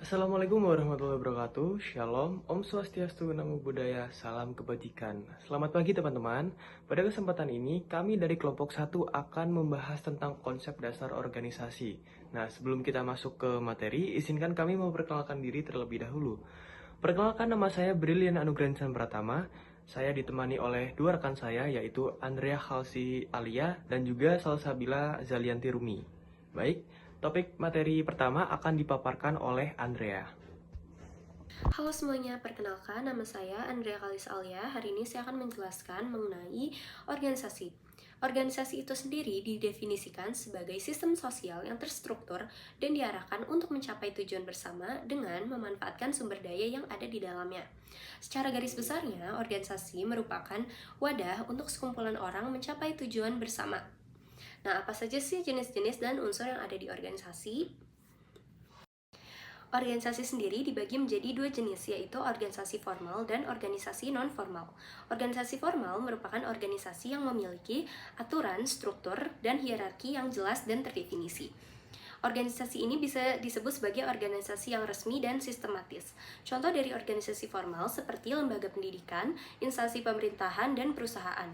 Assalamualaikum warahmatullahi wabarakatuh. Shalom, Om Swastiastu, Namo Buddhaya, salam kebajikan. Selamat pagi teman-teman. Pada kesempatan ini, kami dari kelompok 1 akan membahas tentang konsep dasar organisasi. Nah, sebelum kita masuk ke materi, izinkan kami memperkenalkan diri terlebih dahulu. Perkenalkan, nama saya Brilian Anugrahsan Pratama. Saya ditemani oleh dua rekan saya, yaitu Andrea Khalsi Alia dan juga Salsabila Zalianti Rumi. Baik, topik materi pertama akan dipaparkan oleh Andrea. Halo semuanya, perkenalkan nama saya Andrea Kalis Alia. Hari ini saya akan menjelaskan mengenai organisasi. Organisasi itu sendiri didefinisikan sebagai sistem sosial yang terstruktur dan diarahkan untuk mencapai tujuan bersama dengan memanfaatkan sumber daya yang ada di dalamnya. Secara garis besarnya, organisasi merupakan wadah untuk sekumpulan orang mencapai tujuan bersama. Nah, apa saja sih jenis-jenis dan unsur yang ada di organisasi? Organisasi sendiri dibagi menjadi dua jenis, yaitu organisasi formal dan organisasi non-formal. Organisasi formal merupakan organisasi yang memiliki aturan, struktur, dan hierarki yang jelas dan terdefinisi. Organisasi ini bisa disebut sebagai organisasi yang resmi dan sistematis. Contoh dari organisasi formal seperti lembaga pendidikan, instansi pemerintahan, dan perusahaan.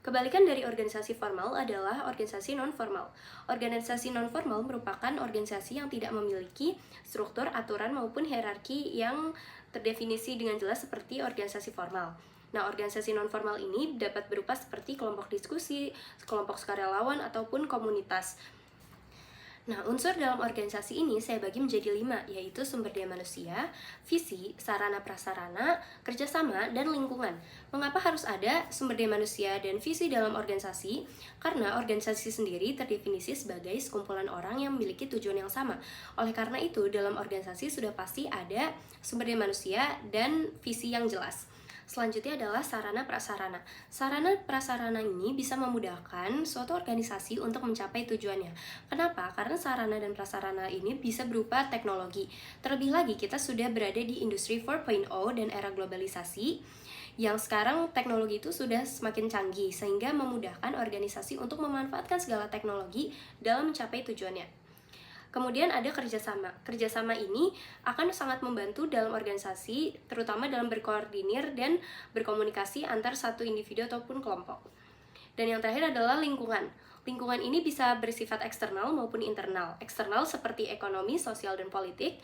Kebalikan dari organisasi formal adalah organisasi non-formal. Organisasi non-formal merupakan organisasi yang tidak memiliki struktur, aturan, maupun hierarki yang terdefinisi dengan jelas seperti organisasi formal. Nah, organisasi non-formal ini dapat berupa seperti kelompok diskusi, kelompok sukarelawan, ataupun komunitas. Nah, unsur dalam organisasi ini saya bagi menjadi 5, yaitu sumber daya manusia, visi, sarana prasarana, kerjasama, dan lingkungan. Mengapa harus ada sumber daya manusia dan visi dalam organisasi? Karena organisasi sendiri terdefinisi sebagai sekumpulan orang yang memiliki tujuan yang sama. Oleh karena itu, dalam organisasi sudah pasti ada sumber daya manusia dan visi yang jelas. Selanjutnya adalah sarana prasarana. Sarana prasarana ini bisa memudahkan suatu organisasi untuk mencapai tujuannya. Kenapa? Karena sarana dan prasarana ini bisa berupa teknologi. Terlebih lagi, kita sudah berada di industri 4.0 dan era globalisasi, yang sekarang teknologi itu sudah semakin canggih, sehingga memudahkan organisasi untuk memanfaatkan segala teknologi dalam mencapai tujuannya. Kemudian ada kerjasama. Kerjasama ini akan sangat membantu dalam organisasi, terutama dalam berkoordinir dan berkomunikasi antar satu individu ataupun kelompok. Dan yang terakhir adalah lingkungan. Lingkungan ini bisa bersifat eksternal maupun internal. Eksternal seperti ekonomi, sosial, dan politik.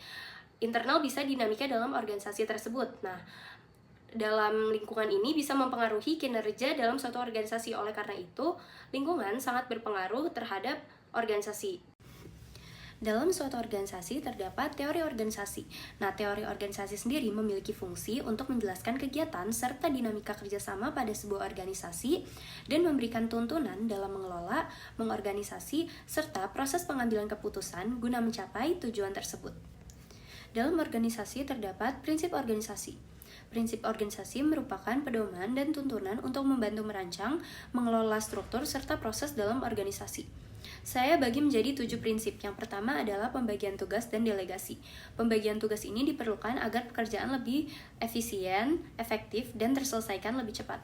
Internal bisa dinamika dalam organisasi tersebut. Nah, dalam lingkungan ini bisa mempengaruhi kinerja dalam suatu organisasi. Oleh karena itu, lingkungan sangat berpengaruh terhadap organisasi. Dalam suatu organisasi terdapat teori organisasi. Nah, teori organisasi sendiri memiliki fungsi untuk menjelaskan kegiatan serta dinamika kerjasama pada sebuah organisasi dan memberikan tuntunan dalam mengelola, mengorganisasi, serta proses pengambilan keputusan guna mencapai tujuan tersebut. Dalam organisasi terdapat prinsip organisasi. Prinsip organisasi merupakan pedoman dan tuntunan untuk membantu merancang, mengelola struktur, serta proses dalam organisasi. Saya bagi menjadi 7 prinsip. Yang pertama adalah pembagian tugas dan delegasi. Pembagian tugas ini diperlukan agar pekerjaan lebih efisien, efektif, dan terselesaikan lebih cepat.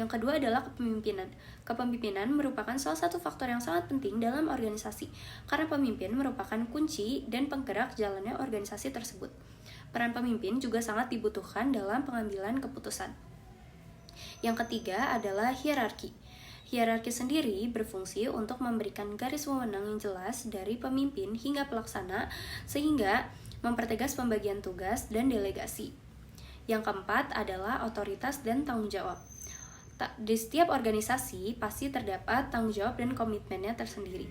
Yang kedua adalah kepemimpinan. Kepemimpinan merupakan salah satu faktor yang sangat penting dalam organisasi, karena pemimpin merupakan kunci dan penggerak jalannya organisasi tersebut. Peran pemimpin juga sangat dibutuhkan dalam pengambilan keputusan. Yang ketiga adalah hierarki. Hierarki sendiri berfungsi untuk memberikan garis wewenang yang jelas dari pemimpin hingga pelaksana, sehingga mempertegas pembagian tugas dan delegasi. Yang keempat adalah otoritas dan tanggung jawab. Di setiap organisasi pasti terdapat tanggung jawab dan komitmennya tersendiri.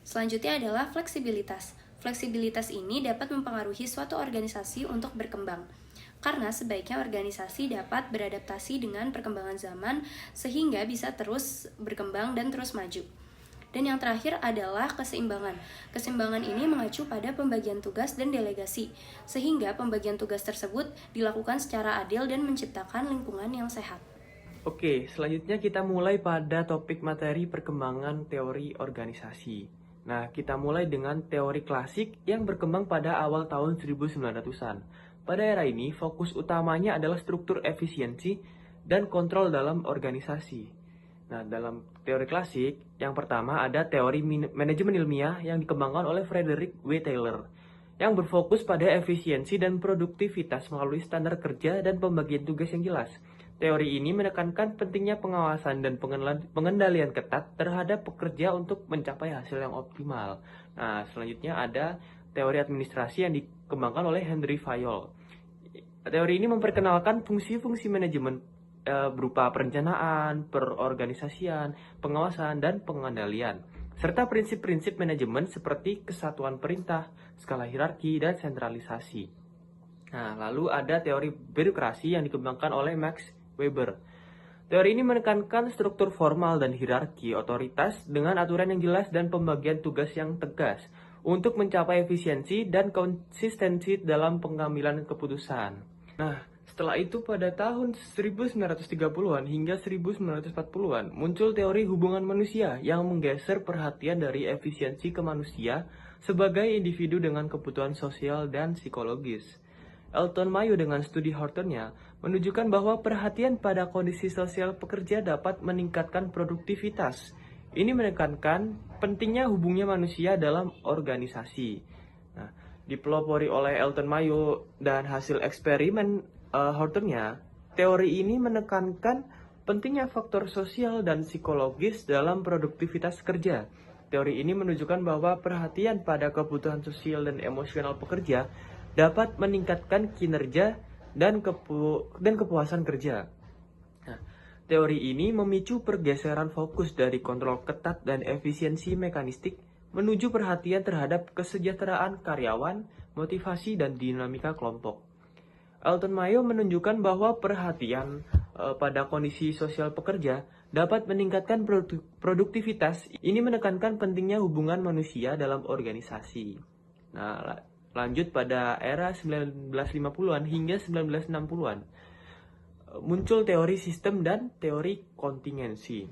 Selanjutnya adalah fleksibilitas. Fleksibilitas ini dapat mempengaruhi suatu organisasi untuk berkembang, karena sebaiknya organisasi dapat beradaptasi dengan perkembangan zaman sehingga bisa terus berkembang dan terus maju. Dan yang terakhir adalah keseimbangan. Keseimbangan ini mengacu pada pembagian tugas dan delegasi, sehingga pembagian tugas tersebut dilakukan secara adil dan menciptakan lingkungan yang sehat. Oke, selanjutnya kita mulai pada topik materi perkembangan teori organisasi. Nah, kita mulai dengan teori klasik yang berkembang pada awal tahun 1900-an. Pada era ini, fokus utamanya adalah struktur efisiensi dan kontrol dalam organisasi. Nah, dalam teori klasik, yang pertama ada teori manajemen ilmiah yang dikembangkan oleh Frederick W. Taylor. yang berfokus pada efisiensi dan produktivitas melalui standar kerja dan pembagian tugas yang jelas. Teori ini menekankan pentingnya pengawasan dan pengendalian ketat terhadap pekerja untuk mencapai hasil yang optimal. Nah, selanjutnya ada teori administrasi yang dikembangkan oleh Henry Fayol. Teori ini memperkenalkan fungsi-fungsi manajemen berupa perencanaan, perorganisasian, pengawasan, dan pengendalian, serta prinsip-prinsip manajemen seperti kesatuan perintah, skala hierarki, dan sentralisasi. Nah, lalu ada teori birokrasi yang dikembangkan oleh Max Weber. Teori ini menekankan struktur formal dan hierarki otoritas dengan aturan yang jelas dan pembagian tugas yang tegas untuk mencapai efisiensi dan konsistensi dalam pengambilan keputusan. Nah, setelah itu pada tahun 1930-an hingga 1940-an muncul teori hubungan manusia yang menggeser perhatian dari efisiensi ke manusia sebagai individu dengan kebutuhan sosial dan psikologis. Elton Mayo dengan studi Hortonnya menunjukkan bahwa perhatian pada kondisi sosial pekerja dapat meningkatkan produktivitas. Ini menekankan pentingnya hubungnya manusia dalam organisasi. Nah, dipelopori oleh Elton Mayo dan hasil eksperimen Hortonnya, teori ini menekankan pentingnya faktor sosial dan psikologis dalam produktivitas kerja. Teori ini menunjukkan bahwa perhatian pada kebutuhan sosial dan emosional pekerja dapat meningkatkan kinerja dan kepuasan kerja. Nah, teori ini memicu pergeseran fokus dari kontrol ketat dan efisiensi mekanistik menuju perhatian terhadap kesejahteraan karyawan, motivasi, dan dinamika kelompok. Elton Mayo menunjukkan bahwa perhatian pada kondisi sosial pekerja dapat meningkatkan produktivitas. Ini menekankan pentingnya hubungan manusia dalam organisasi. Nah, lanjut pada era 1950-an hingga 1960-an, muncul teori sistem dan teori kontingensi.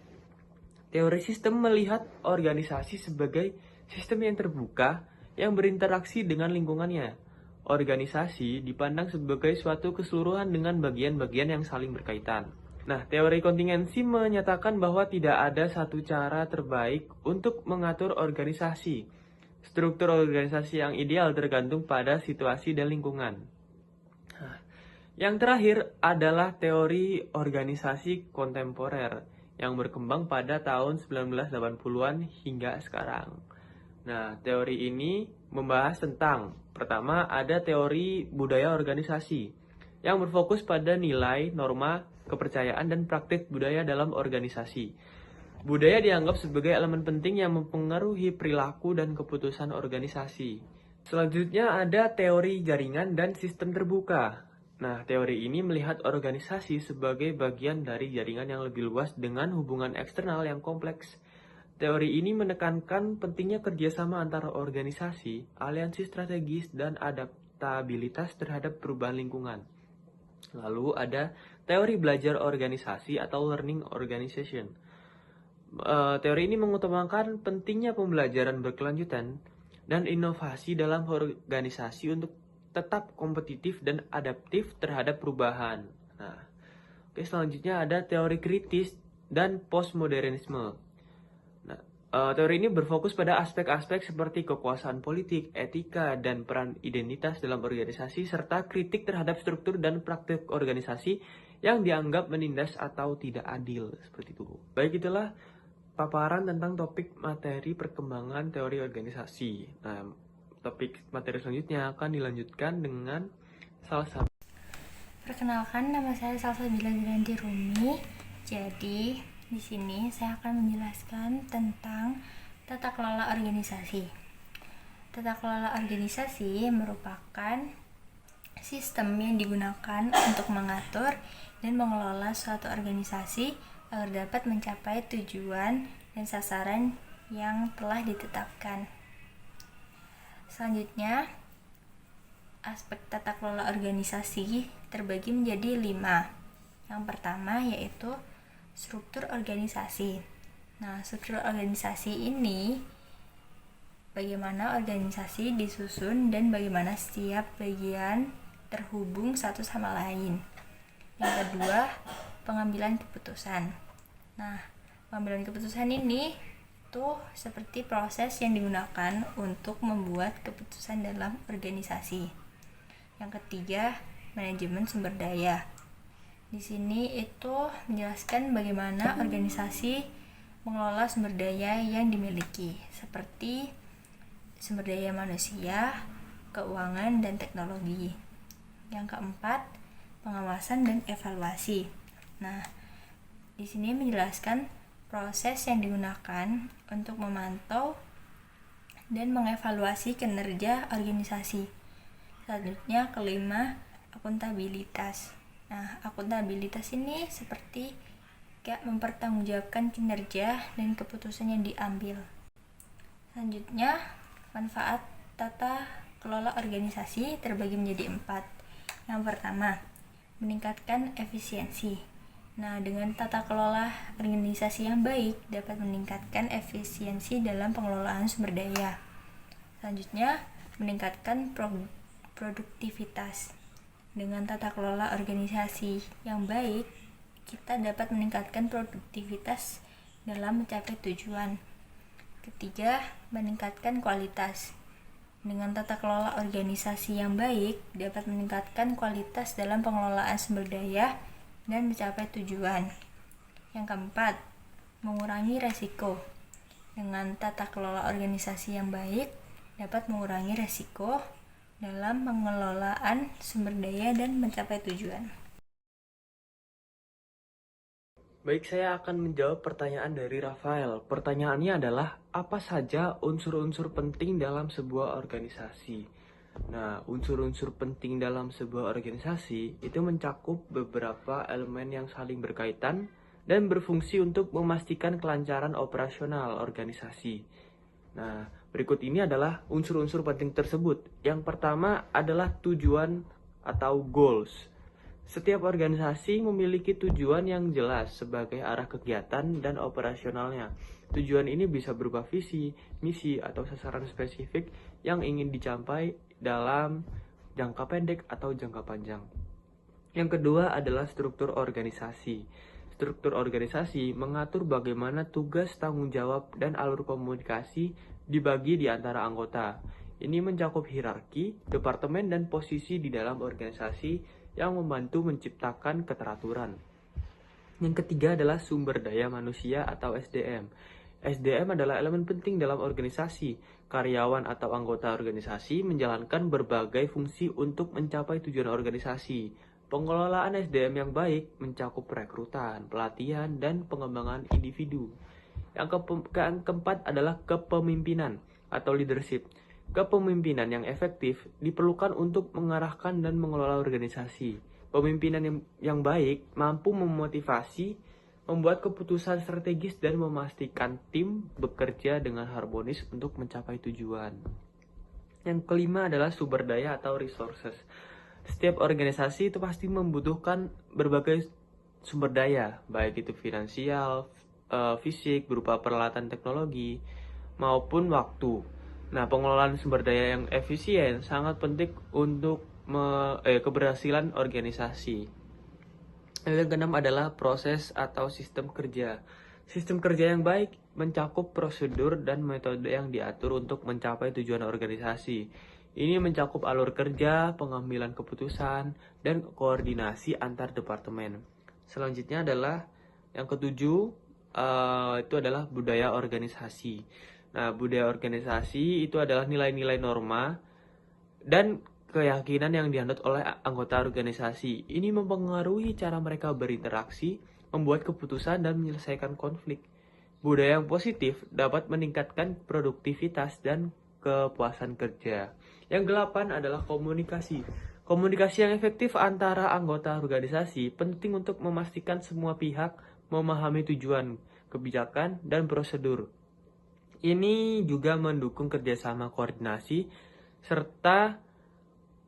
Teori sistem melihat organisasi sebagai sistem yang terbuka yang berinteraksi dengan lingkungannya. Organisasi dipandang sebagai suatu keseluruhan dengan bagian-bagian yang saling berkaitan. Nah, teori kontingensi menyatakan bahwa tidak ada satu cara terbaik untuk mengatur organisasi. Struktur organisasi yang ideal tergantung pada situasi dan lingkungan. Nah, yang terakhir adalah teori organisasi kontemporer yang berkembang pada tahun 1980-an hingga sekarang. Nah, teori ini membahas tentang, pertama ada teori budaya organisasi yang berfokus pada nilai, norma, kepercayaan, dan praktik budaya dalam organisasi. Budaya dianggap sebagai elemen penting yang mempengaruhi perilaku dan keputusan organisasi. Selanjutnya ada teori jaringan dan sistem terbuka. Nah, teori ini melihat organisasi sebagai bagian dari jaringan yang lebih luas dengan hubungan eksternal yang kompleks. Teori ini menekankan pentingnya kerjasama antara organisasi, aliansi strategis, dan adaptabilitas terhadap perubahan lingkungan. Lalu ada teori belajar organisasi atau learning organization. Teori ini mengutamakan pentingnya pembelajaran berkelanjutan dan inovasi dalam organisasi untuk tetap kompetitif dan adaptif terhadap perubahan. Nah, selanjutnya ada teori kritis dan postmodernisme. Nah, teori ini berfokus pada aspek-aspek seperti kekuasaan politik, etika, dan peran identitas dalam organisasi, serta kritik terhadap struktur dan praktik organisasi yang dianggap menindas atau tidak adil. Seperti itu. Baik, itulah paparan tentang topik materi perkembangan teori organisasi. Nah, topik materi selanjutnya akan dilanjutkan dengan salah satu. Perkenalkan, nama saya Salsabila Giranti Rumi. Jadi, di sini saya akan menjelaskan tentang tata kelola organisasi. Tata kelola organisasi merupakan sistem yang digunakan untuk mengatur dan mengelola suatu organisasi agar dapat mencapai tujuan dan sasaran yang telah ditetapkan. Selanjutnya, aspek tata kelola organisasi terbagi menjadi 5. Yang pertama yaitu struktur organisasi. Nah, struktur organisasi ini bagaimana organisasi disusun dan bagaimana setiap bagian terhubung satu sama lain. Yang kedua, pengambilan keputusan. Nah, pengambilan keputusan ini itu seperti proses yang digunakan untuk membuat keputusan dalam organisasi. Yang ketiga, manajemen sumber daya. Di sini itu menjelaskan bagaimana organisasi mengelola sumber daya yang dimiliki, seperti sumber daya manusia, keuangan, dan teknologi. Yang keempat, pengawasan dan evaluasi. Nah, di sini menjelaskan proses yang digunakan untuk memantau dan mengevaluasi kinerja organisasi. Selanjutnya, kelima, akuntabilitas. Nah, akuntabilitas ini seperti kayak mempertanggungjawabkan kinerja dan keputusan yang diambil. Selanjutnya, manfaat tata kelola organisasi terbagi menjadi 4. Yang pertama, meningkatkan efisiensi. Nah, dengan tata kelola organisasi yang baik dapat meningkatkan efisiensi dalam pengelolaan sumber daya. Selanjutnya, meningkatkan produktivitas. Dengan tata kelola organisasi yang baik, kita dapat meningkatkan produktivitas dalam mencapai tujuan. Ketiga, meningkatkan kualitas. Dengan tata kelola organisasi yang baik dapat meningkatkan kualitas dalam pengelolaan sumber daya dan mencapai tujuan. Yang keempat, mengurangi resiko. Dengan tata kelola organisasi yang baik dapat mengurangi resiko dalam pengelolaan sumber daya dan mencapai tujuan. Baik, saya akan menjawab pertanyaan dari Rafael. Pertanyaannya adalah, apa saja unsur-unsur penting dalam sebuah organisasi? Nah, unsur-unsur penting dalam sebuah organisasi itu mencakup beberapa elemen yang saling berkaitan dan berfungsi untuk memastikan kelancaran operasional organisasi. Nah, berikut ini adalah unsur-unsur penting tersebut. Yang pertama adalah tujuan atau goals. Setiap organisasi memiliki tujuan yang jelas sebagai arah kegiatan dan operasionalnya. Tujuan ini bisa berupa visi, misi, atau sasaran spesifik yang ingin dicapai dalam jangka pendek atau jangka panjang. Yang kedua adalah struktur organisasi. Struktur organisasi mengatur bagaimana tugas, tanggung jawab, dan alur komunikasi dibagi di antara anggota. Ini mencakup hierarki, departemen, dan posisi di dalam organisasi yang membantu menciptakan keteraturan. Yang ketiga adalah sumber daya manusia atau SDM. SDM adalah elemen penting dalam organisasi. Karyawan atau anggota organisasi menjalankan berbagai fungsi untuk mencapai tujuan organisasi. Pengelolaan SDM yang baik mencakup perekrutan, pelatihan, dan pengembangan individu. Yang keempat adalah kepemimpinan atau leadership. Kepemimpinan yang efektif diperlukan untuk mengarahkan dan mengelola organisasi. Pemimpinan yang baik mampu memotivasi, membuat keputusan strategis, dan memastikan tim bekerja dengan harmonis untuk mencapai tujuan. Yang kelima adalah sumber daya atau resources. Setiap organisasi itu pasti membutuhkan berbagai sumber daya, baik itu finansial, fisik, berupa peralatan teknologi, maupun waktu. Nah, pengelolaan sumber daya yang efisien sangat penting untuk keberhasilan organisasi. Yang keenam adalah proses atau sistem kerja. Sistem kerja yang baik mencakup prosedur dan metode yang diatur untuk mencapai tujuan organisasi. Ini mencakup alur kerja, pengambilan keputusan, dan koordinasi antar departemen. Selanjutnya adalah yang ketujuh, itu adalah budaya organisasi. Nah, budaya organisasi itu adalah nilai-nilai norma dan keyakinan yang dianut oleh anggota organisasi. Ini mempengaruhi cara mereka berinteraksi, membuat keputusan, dan menyelesaikan konflik. Budaya yang positif dapat meningkatkan produktivitas dan kepuasan kerja. Yang delapan adalah komunikasi. Komunikasi yang efektif antara anggota organisasi penting untuk memastikan semua pihak memahami tujuan, kebijakan, dan prosedur. Ini juga mendukung kerjasama koordinasi serta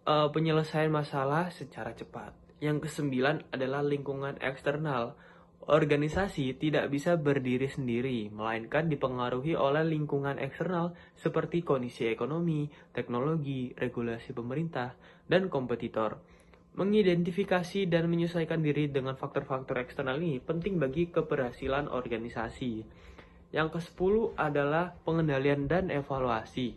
penyelesaian masalah secara cepat. Yang kesembilan adalah lingkungan eksternal. Organisasi tidak bisa berdiri sendiri, melainkan dipengaruhi oleh lingkungan eksternal seperti kondisi ekonomi, teknologi, regulasi pemerintah, dan kompetitor. Mengidentifikasi dan menyesuaikan diri dengan faktor-faktor eksternal ini penting bagi keberhasilan organisasi. Yang ke-10 adalah pengendalian dan evaluasi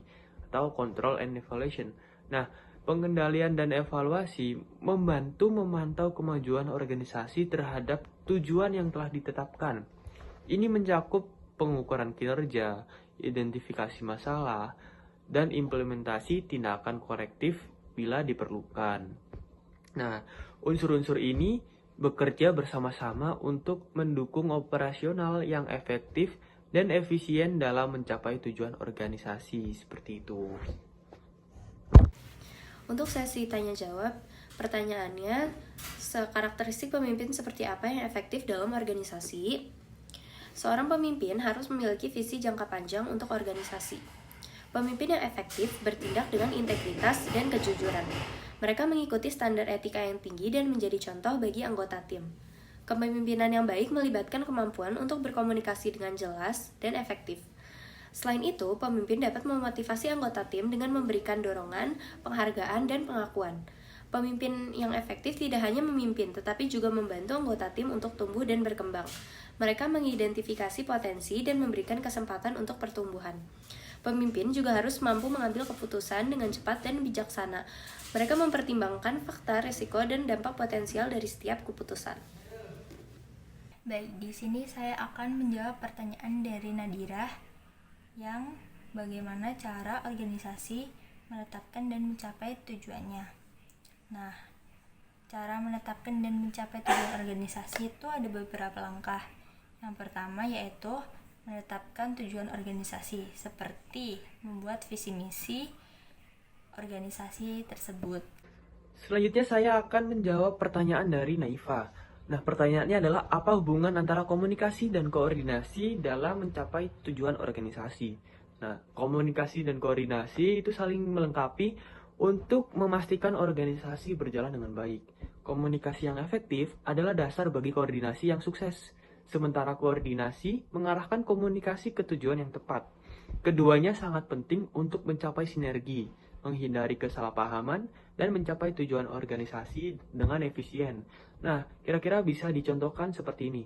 atau control and evaluation. Nah, pengendalian dan evaluasi membantu memantau kemajuan organisasi terhadap tujuan yang telah ditetapkan. Ini mencakup pengukuran kinerja, identifikasi masalah, dan implementasi tindakan korektif bila diperlukan. Nah, unsur-unsur ini bekerja bersama-sama untuk mendukung operasional yang efektif dan efisien dalam mencapai tujuan organisasi seperti itu. Untuk sesi tanya jawab, pertanyaannya, karakteristik pemimpin seperti apa yang efektif dalam organisasi? Seorang pemimpin harus memiliki visi jangka panjang untuk organisasi. Pemimpin yang efektif bertindak dengan integritas dan kejujuran. Mereka mengikuti standar etika yang tinggi dan menjadi contoh bagi anggota tim. Kepemimpinan yang baik melibatkan kemampuan untuk berkomunikasi dengan jelas dan efektif. Selain itu, pemimpin dapat memotivasi anggota tim dengan memberikan dorongan, penghargaan, dan pengakuan. Pemimpin yang efektif tidak hanya memimpin, tetapi juga membantu anggota tim untuk tumbuh dan berkembang. Mereka mengidentifikasi potensi dan memberikan kesempatan untuk pertumbuhan. Pemimpin juga harus mampu mengambil keputusan dengan cepat dan bijaksana. Mereka mempertimbangkan fakta, risiko, dan dampak potensial dari setiap keputusan. Baik, di sini saya akan menjawab pertanyaan dari Nadira yang bagaimana cara organisasi menetapkan dan mencapai tujuannya. Nah, cara menetapkan dan mencapai tujuan organisasi itu ada beberapa langkah. Yang pertama yaitu menetapkan tujuan organisasi, seperti membuat visi misi organisasi tersebut. Selanjutnya saya akan menjawab pertanyaan dari Naifa. Nah, pertanyaannya adalah apa hubungan antara komunikasi dan koordinasi dalam mencapai tujuan organisasi? Nah, komunikasi dan koordinasi itu saling melengkapi untuk memastikan organisasi berjalan dengan baik. Komunikasi yang efektif adalah dasar bagi koordinasi yang sukses, sementara koordinasi mengarahkan komunikasi ke tujuan yang tepat. Keduanya sangat penting untuk mencapai sinergi, menghindari kesalahpahaman, dan mencapai tujuan organisasi dengan efisien. Nah, kira-kira bisa dicontohkan seperti ini.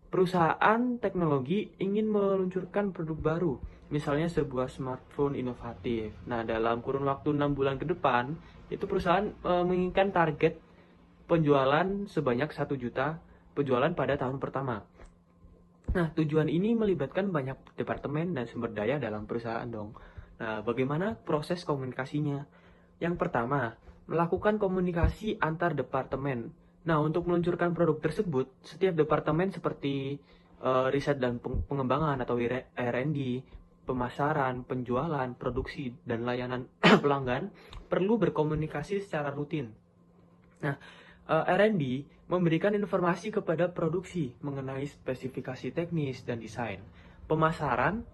Perusahaan teknologi ingin meluncurkan produk baru, misalnya sebuah smartphone inovatif. Nah, dalam kurun waktu 6 bulan ke depan, itu perusahaan menginginkan target penjualan sebanyak 1 juta penjualan pada tahun pertama. Nah, tujuan ini melibatkan banyak departemen dan sumber daya dalam perusahaan dong. Nah, bagaimana proses komunikasinya? Yang pertama, melakukan komunikasi antar departemen. Nah, untuk meluncurkan produk tersebut, setiap departemen seperti riset dan pengembangan atau R&D, pemasaran, penjualan, produksi, dan layanan pelanggan perlu berkomunikasi secara rutin. Nah, R&D memberikan informasi kepada produksi mengenai spesifikasi teknis dan desain. Pemasaran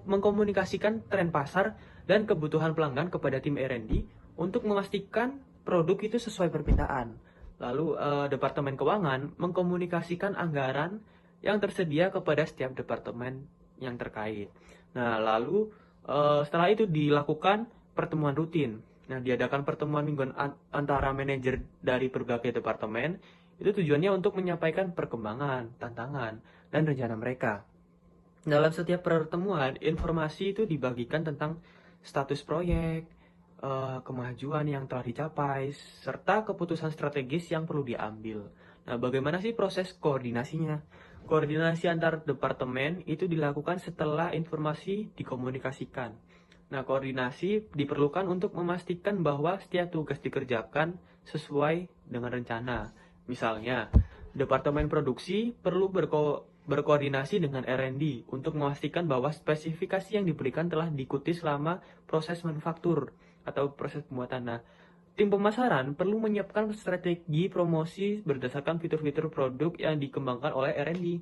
mengkomunikasikan tren pasar dan kebutuhan pelanggan kepada tim R&D untuk memastikan produk itu sesuai permintaan. Lalu Departemen Keuangan mengkomunikasikan anggaran yang tersedia kepada setiap departemen yang terkait. Nah, lalu setelah itu dilakukan pertemuan rutin. Nah, diadakan pertemuan mingguan antara manajer dari berbagai departemen. Itu tujuannya untuk menyampaikan perkembangan, tantangan, dan rencana mereka. Dalam setiap pertemuan, informasi itu dibagikan tentang status proyek, kemajuan yang telah dicapai, serta keputusan strategis yang perlu diambil. Nah, bagaimana sih proses koordinasinya? Koordinasi antar departemen itu dilakukan setelah informasi dikomunikasikan. Nah, koordinasi diperlukan untuk memastikan bahwa setiap tugas dikerjakan sesuai dengan rencana. Misalnya, Departemen Produksi perlu berkoordinasi dengan R&D untuk memastikan bahwa spesifikasi yang diberikan telah diikuti selama proses manufaktur atau proses pembuatan. Nah, tim pemasaran perlu menyiapkan strategi promosi berdasarkan fitur-fitur produk yang dikembangkan oleh R&D,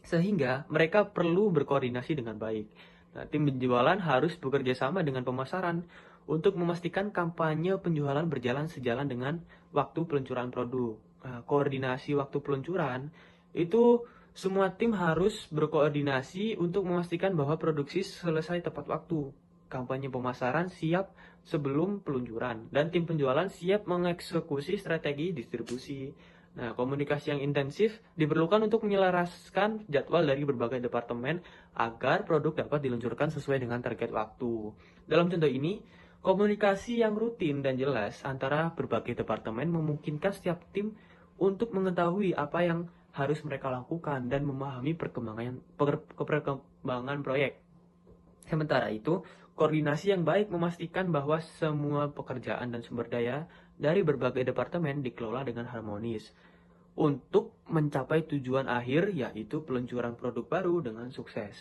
sehingga mereka perlu berkoordinasi dengan baik. Nah, tim penjualan harus bekerja sama dengan pemasaran untuk memastikan kampanye penjualan berjalan sejalan dengan waktu peluncuran produk. Nah, koordinasi waktu peluncuran itu semua tim harus berkoordinasi untuk memastikan bahwa produksi selesai tepat waktu. Kampanye pemasaran siap sebelum peluncuran, dan tim penjualan siap mengeksekusi strategi distribusi. Nah, komunikasi yang intensif diperlukan untuk menyelaraskan jadwal dari berbagai departemen agar produk dapat diluncurkan sesuai dengan target waktu. Dalam contoh ini, komunikasi yang rutin dan jelas antara berbagai departemen memungkinkan setiap tim untuk mengetahui apa yang harus mereka lakukan dan memahami perkembangan proyek. Sementara itu, koordinasi yang baik memastikan bahwa semua pekerjaan dan sumber daya dari berbagai departemen dikelola dengan harmonis untuk mencapai tujuan akhir, yaitu peluncuran produk baru dengan sukses.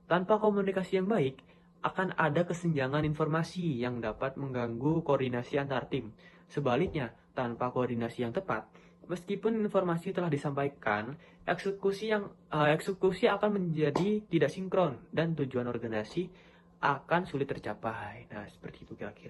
Tanpa komunikasi yang baik, akan ada kesenjangan informasi yang dapat mengganggu koordinasi antar tim. Sebaliknya, tanpa koordinasi yang tepat, meskipun informasi telah disampaikan, eksekusi akan menjadi tidak sinkron dan tujuan organisasi akan sulit tercapai. Nah, seperti itu kira-kira.